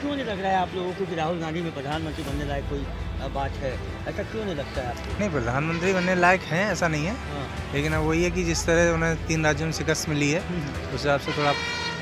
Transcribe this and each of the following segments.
क्यों नहीं लग रहा है आप लोगों को कि राहुल गांधी में प्रधानमंत्री बनने लायक कोई बात है? ऐसा क्यों नहीं लगता है आपको? नहीं, प्रधानमंत्री बनने लायक हैं ऐसा नहीं है, हाँ। लेकिन अब वही है कि जिस तरह उन्हें 3 राज्यों में शिकस्त मिली है हम्म। उस हिसाब से थोड़ा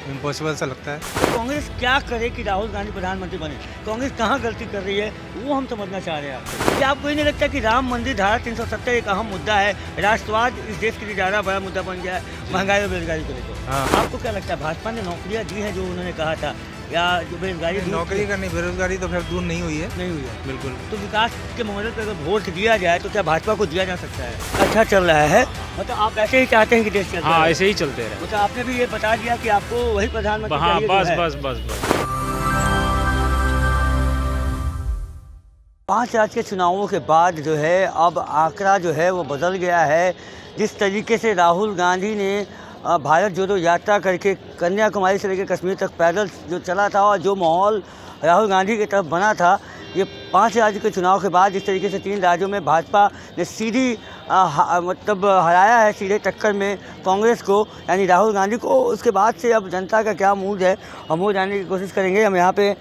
इम्पॉसिबल सा लगता है। तो कांग्रेस क्या करे कि राहुल गांधी प्रधानमंत्री बने? कांग्रेस कहाँ गलती कर रही है वो हम समझना चाह रहे हैं आपसे। क्या आपको ये नहीं लगता कि राम मंदिर धारा 370 एक अहम मुद्दा है, राष्ट्रवाद इस देश के लिए ज़्यादा बड़ा मुद्दा बन गया है, महंगाई और बेरोजगारी को लेकर? हाँ। आपको क्या लगता है भाजपा ने नौकरियाँ दी हैं जो उन्होंने कहा था, या जो बेरोजगारी नौकरी करनी, बेरोजगारी तो खैर दूर नहीं हुई है। नहीं हुई है? बिल्कुल। तो विकास के मॉडल पर अगर वोट दिया जाए तो क्या भाजपा को दिया जा सकता है? अच्छा चल रहा है, मतलब आप ऐसे ही चाहते हैं कि देश चलता हाँ रहे? ऐसे ही चलते रहे। मतलब आपने भी ये बता दिया कि आपको वही प्रधानमंत्री हाँ चाहिए जो बस है। बस बस बस 5 राज्य के चुनावों के बाद जो है अब आंकड़ा जो है वो बदल गया है। जिस तरीके से राहुल गांधी ने भारत जोड़ो यात्रा करके कन्याकुमारी से लेकर कश्मीर तक पैदल जो चला था और जो माहौल राहुल गांधी की तरफ बना था, ये 5 राज्य के चुनाव के बाद जिस तरीके से 3 राज्यों में भाजपा ने सीधी मतलब हराया है सीधे टक्कर में कांग्रेस को, यानी राहुल गांधी को, उसके बाद से अब जनता का क्या मूड है हम वो जानने की कोशिश करेंगे। हम यहाँ पे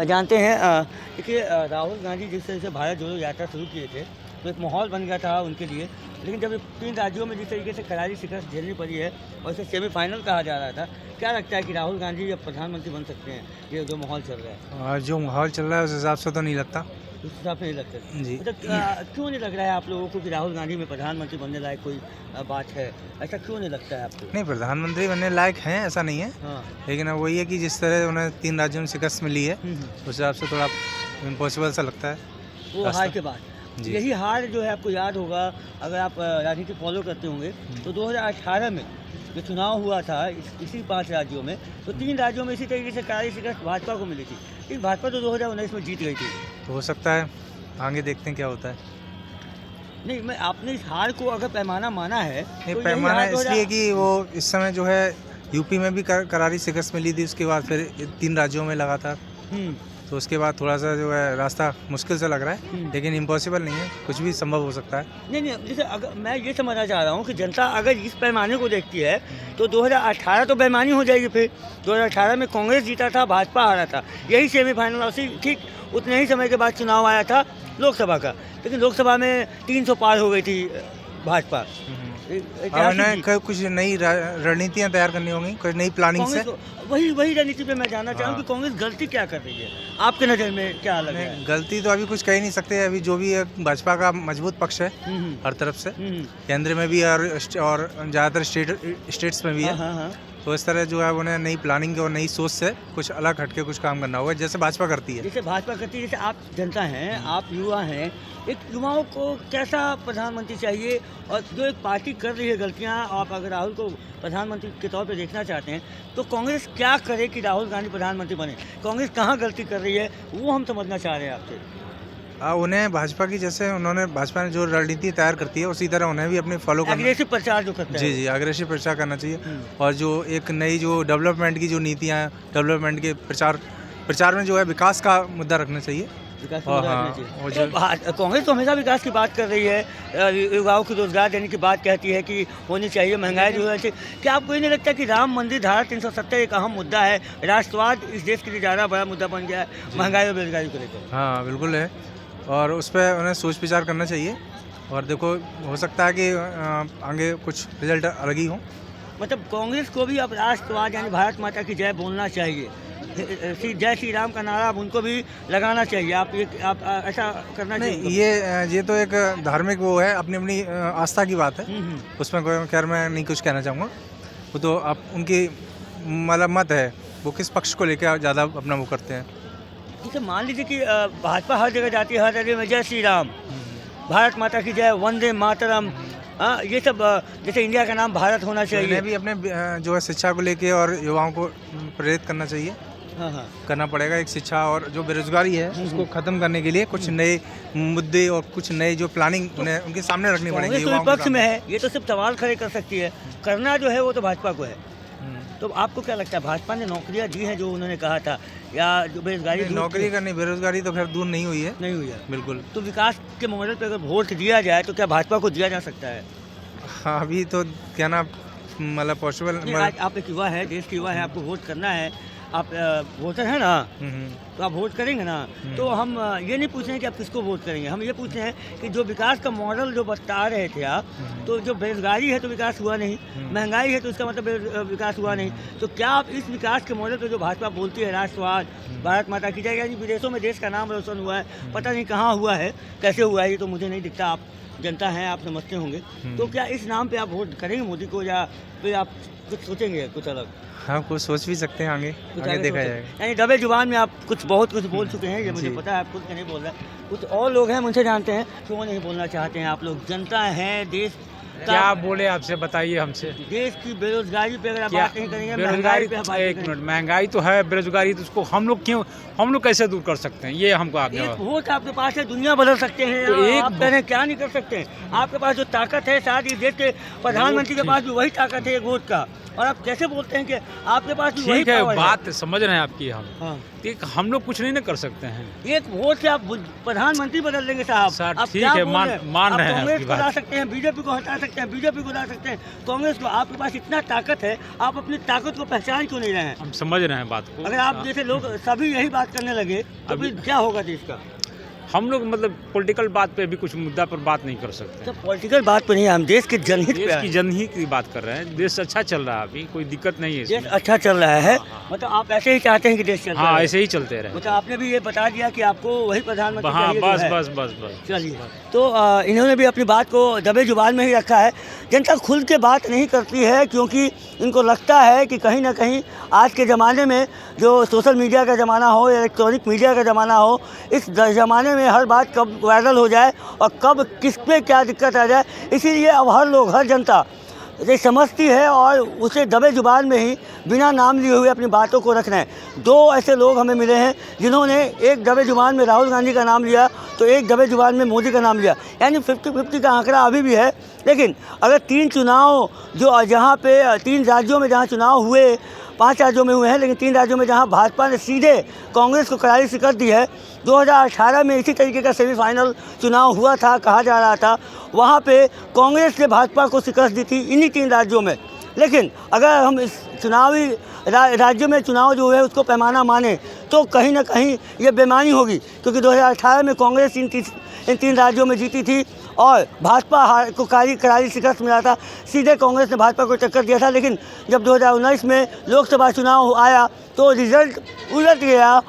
जानते हैं देखिए राहुल गांधी जिस तरह से भारत जोड़ो यात्रा शुरू किए थे तो एक माहौल बन गया था उनके लिए, लेकिन जब 3 राज्यों में जिस तरीके से करारी शिकस्त झेलनी पड़ी है और इसे सेमीफाइनल कहा जा रहा था, क्या लगता है कि राहुल गांधी अब प्रधानमंत्री बन सकते हैं? ये जो माहौल चल रहा है और जो माहौल चल रहा है उस हिसाब से तो नहीं लगता। उस हिसाब से नहीं लगता जी। मतलब क्यों नहीं लग रहा है आप लोगों को कि राहुल गांधी में प्रधानमंत्री बनने लायक कोई बात है? ऐसा क्यों नहीं लगता है आपको? नहीं, प्रधानमंत्री बनने लायक हैं ऐसा नहीं है, हाँ। लेकिन अब वही है कि जिस तरह उन्हें 3 राज्यों में शिकस्त मिली है उस हिसाब से थोड़ा इम्पॉसिबल सा लगता है। वो रास्ता। हार के बाद जी। यही हार जो है आपको याद होगा अगर आप राजनीति फॉलो करते होंगे तो 2018 में जो चुनाव हुआ था इसी 5 राज्यों में, तो 3 राज्यों में इसी तरीके से करारी शिकस्त भाजपा को मिली थी, लेकिन भाजपा तो 2019 में जीत गई थी। तो हो सकता है आगे देखते हैं क्या होता है। नहीं, मैं आपने इस हार को अगर पैमाना माना है नहीं, तो यही पैमाना हार इसलिए कि वो इस समय जो है यूपी में भी करारी शिकस्त मिली थी, उसके बाद फिर 3 राज्यों में लगातार, हम्म, तो उसके बाद थोड़ा सा जो है रास्ता मुश्किल से लग रहा है, लेकिन इम्पॉसिबल नहीं है, कुछ भी संभव हो सकता है। नहीं जैसे अगर मैं ये समझना चाह रहा हूँ कि जनता अगर इस पैमाने को देखती है तो 2018 तो बेईमानी हो जाएगी। फिर 2018 में कांग्रेस जीता था, भाजपा हारा था, यही सेमीफाइनल, उसी ठीक उतने ही समय के बाद चुनाव आया था लोकसभा का, लेकिन लोकसभा में 300 पार हो गई थी भाजपा। अब उन्हें कुछ नई रणनीतियाँ तैयार करनी होंगी, कुछ नई प्लानिंग से। वही रणनीति पे मैं जानना चाहूँ कि कांग्रेस गलती क्या कर रही है आपके नज़र में, क्या लग रहा है? गलती तो अभी कुछ कह ही नहीं सकते, अभी जो भी है भाजपा का मजबूत पक्ष है हर तरफ से, केंद्र में भी और ज़्यादातर स्टेट्स में भी है। हाँ। तो इस तरह जो है उन्हें नई प्लानिंग और नई सोच से कुछ अलग हटके कुछ काम करना होगा, जैसे भाजपा करती है। जैसे भाजपा करती है, जैसे आप जनता हैं, आप युवा हैं, एक युवाओं को कैसा प्रधानमंत्री चाहिए? और जो एक पार्टी कर रही है गलतियां, आप अगर राहुल को प्रधानमंत्री के तौर पे देखना चाहते हैं तो कांग्रेस क्या करे कि राहुल गांधी प्रधानमंत्री बने? कांग्रेस कहाँ गलती कर रही है वो हम समझना चाह रहे हैं आपसे। उन्हें भाजपा की, जैसे उन्होंने भाजपा ने जो रणनीति तैयार करती है उसी तरह उन्हें भी अपनी फॉलो करना। एग्रेसिव प्रचार जो करते हैं। जी, अग्रेसिव प्रचार करना चाहिए। और जो एक नई जो डेवलपमेंट की जो नीतियाँ हैं, डेवलपमेंट के प्रचार में जो है विकास का मुद्दा रखना चाहिए। विकास की और बात हाँ, करनी और चाहिए। तो कांग्रेस तो हमेशा विकास की बात कर रही है, युवाओं को रोजगार देने की बात कहती है कि होनी चाहिए, महंगाई जो है। क्या आपको ये नहीं लगता कि राम मंदिर धारा 370 एक अहम मुद्दा है, राष्ट्रवाद इस देश के लिए ज़्यादा बड़ा मुद्दा बन गया है, महंगाई और बेरोजगारी को लेकर? हाँ बिल्कुल है, और उस पर उन्हें सोच विचार करना चाहिए। और देखो, हो सकता है कि आगे कुछ रिजल्ट अलग ही हो। मतलब कांग्रेस को भी अब राष्ट्रवाद यानी भारत माता की जय बोलना चाहिए, जय श्री राम का नारा अब उनको भी लगाना चाहिए। आप ऐसा करना चाहिए? नहीं, ये तो एक धार्मिक वो है, अपनी अपनी आस्था की बात है, उसमें कोई खैर मैं नहीं कुछ कहना चाहूँगा। वो तो आप उनकी मतलब मत है, वो किस पक्ष को लेकर ज़्यादा अपना वो करते हैं। जैसे मान लीजिए कि भाजपा हर जगह जाती है, हर जगह में जय श्री राम, भारत माता की जय, वंदे मातरम, ये सब, जैसे इंडिया का नाम भारत होना चाहिए। इन्हें भी अपने जो है शिक्षा को लेके और युवाओं को प्रेरित करना चाहिए। हाँ। करना पड़ेगा एक शिक्षा, और जो बेरोजगारी है उसको खत्म करने के लिए कुछ नए मुद्दे और कुछ नए जो प्लानिंग उन्हें उनके सामने रखनी पड़ेगी। कांग्रेस तो विपक्ष में है, ये तो सिर्फ सवाल खड़े कर सकती है, करना जो है वो तो भाजपा को है। तो आपको क्या लगता है भाजपा ने नौकरियां दी हैं जो उन्होंने कहा था, या जो बेरोजगारी नौकरी करनी, बेरोजगारी तो खैर दूर नहीं हुई है। नहीं हुई है? बिल्कुल। तो विकास के मॉडल पे अगर वोट दिया जाए तो क्या भाजपा को दिया जा सकता है? हाँ, अभी तो क्या ना, मतलब पॉसिबल। आज आप एक युवा है, देश के युवा है, आपको वोट करना है, आप वोटर हैं ना, तो आप वोट करेंगे ना। तो हम ये नहीं पूछ रहे हैं कि आप किसको वोट करेंगे, हम ये पूछ रहे हैं कि जो विकास का मॉडल जो बता रहे थे आप, तो जो बेरोजगारी है तो विकास हुआ नहीं, महंगाई है तो इसका मतलब विकास हुआ नहीं, तो क्या आप इस विकास के मॉडल पर जो भाजपा बोलती है राष्ट्रवाद, भारत माता की जय, यानी विदेशों में देश का नाम रोशन हुआ है, पता नहीं कहाँ हुआ है, कैसे हुआ है, ये तो मुझे नहीं दिखता, आप जनता हैं, आप समझते होंगे, तो क्या इस नाम पे आप वोट करेंगे मोदी को, या फिर आप कुछ सोचेंगे कुछ अलग? हाँ, कुछ सोच भी सकते हैं, आगे देखा जाएगा। यानी दबे जुबान में आप बहुत कुछ बोल चुके हैं, ये मुझे पता है, आप खुद के नहीं बोल रहे, कुछ और लोग हैं मुझसे जानते हैं क्यों नहीं बोलना चाहते हैं आप लोग, जनता है, देश क्या बोले आपसे, बताइए हमसे। देश की बेरोजगारी पे अगर आप क्या बात नहीं करेंगे, बेरोजगारी, पे आप बात एक मिनट, महंगाई तो है, बेरोजगारी तो उसको हम लोग कैसे दूर कर सकते हैं, ये हमको आगे। एक वोट आपके पास है, दुनिया बदल सकते हैं, तो एक आप कह रहे हैं क्या नहीं कर सकते, आपके पास जो ताकत है, शायद इस देश के प्रधानमंत्री के पास भी वही ताकत है एक वोट का, और आप कैसे बोलते हैं कि आपके पास भी वही ठीक है, पावर बात समझ रहे हैं आपकी हम। हाँ। हम लोग कुछ नहीं ना कर सकते हैं, एक वोट से आप प्रधानमंत्री बदल देंगे साहब। सर, आप ठीक क्या है, बोल मान रहे हैं? मान आप रहे हैं कांग्रेस आपकी को ला बात। सकते हैं, बीजेपी को हटा सकते हैं, बीजेपी को ला सकते हैं, कांग्रेस को, आपके पास इतना ताकत है, आप अपनी ताकत को पहचान क्यों नहीं रहे हैं? हम समझ रहे हैं बात को। अगर आप जैसे लोग सभी यही बात करने लगे तो फिर क्या होगा देश का? हम लोग मतलब पॉलिटिकल बात पे भी कुछ मुद्दा पर बात नहीं कर सकते। तो पॉलिटिकल बात पर नहीं, हम देश के जनहित पे देश की आए। जनहित की बात कर रहे हैं, देश अच्छा चल रहा है, अभी कोई दिक्कत नहीं है देश इसमें। अच्छा चल रहा है, मतलब आप ऐसे ही चाहते हैं कि देश चलता हाँ, रहे। ऐसे ही चलते रहे। मतलब आपने भी ये बता दिया कि आपको वही प्रधानमंत्री हाँ, चाहिए जो बस है। बस बस बस। चलिए, तो इन्होंने भी अपनी बात को दबे जुबान में ही रखा है। जनता खुल के बात नहीं करती है क्योंकि इनको लगता है कि कहीं ना कहीं आज के ज़माने में जो सोशल मीडिया का ज़माना हो, इलेक्ट्रॉनिक मीडिया का ज़माना हो, इस ज़माने में हर बात कब वायरल हो जाए और कब किस पे क्या दिक्कत आ जाए, इसीलिए अब हर लोग, हर जनता ये समझती है और उसे दबे जुबान में ही बिना नाम लिए हुए अपनी बातों को रखना है। दो ऐसे लोग हमें मिले हैं जिन्होंने एक दबे जुबान में राहुल गांधी का नाम लिया तो एक दबे जुबान में मोदी का नाम लिया, यानी 50-50 का आंकड़ा अभी भी है। लेकिन अगर 3 चुनाव जो जहाँ पे 3 राज्यों में जहाँ चुनाव हुए, 5 राज्यों में हुए हैं, लेकिन 3 राज्यों में जहाँ भाजपा ने सीधे कांग्रेस को करारी शिकस्त दी है, 2018 में इसी तरीके का सेमीफाइनल चुनाव हुआ था, कहा जा रहा था, वहाँ पे कांग्रेस ने भाजपा को शिकस्त दी थी इन्हीं 3 राज्यों में। लेकिन अगर हम इस चुनावी राज्यों में चुनाव जो है उसको पैमाना माने तो कहीं ना कहीं ये बेईमानी होगी, क्योंकि 2018 में कांग्रेस इन 3 राज्यों में जीती थी और भाजपा को करारी शिकस्त मिला था, सीधे कांग्रेस ने भाजपा को टक्कर दिया था। लेकिन जब 2019 में लोकसभा चुनाव आया तो रिजल्ट उलट गया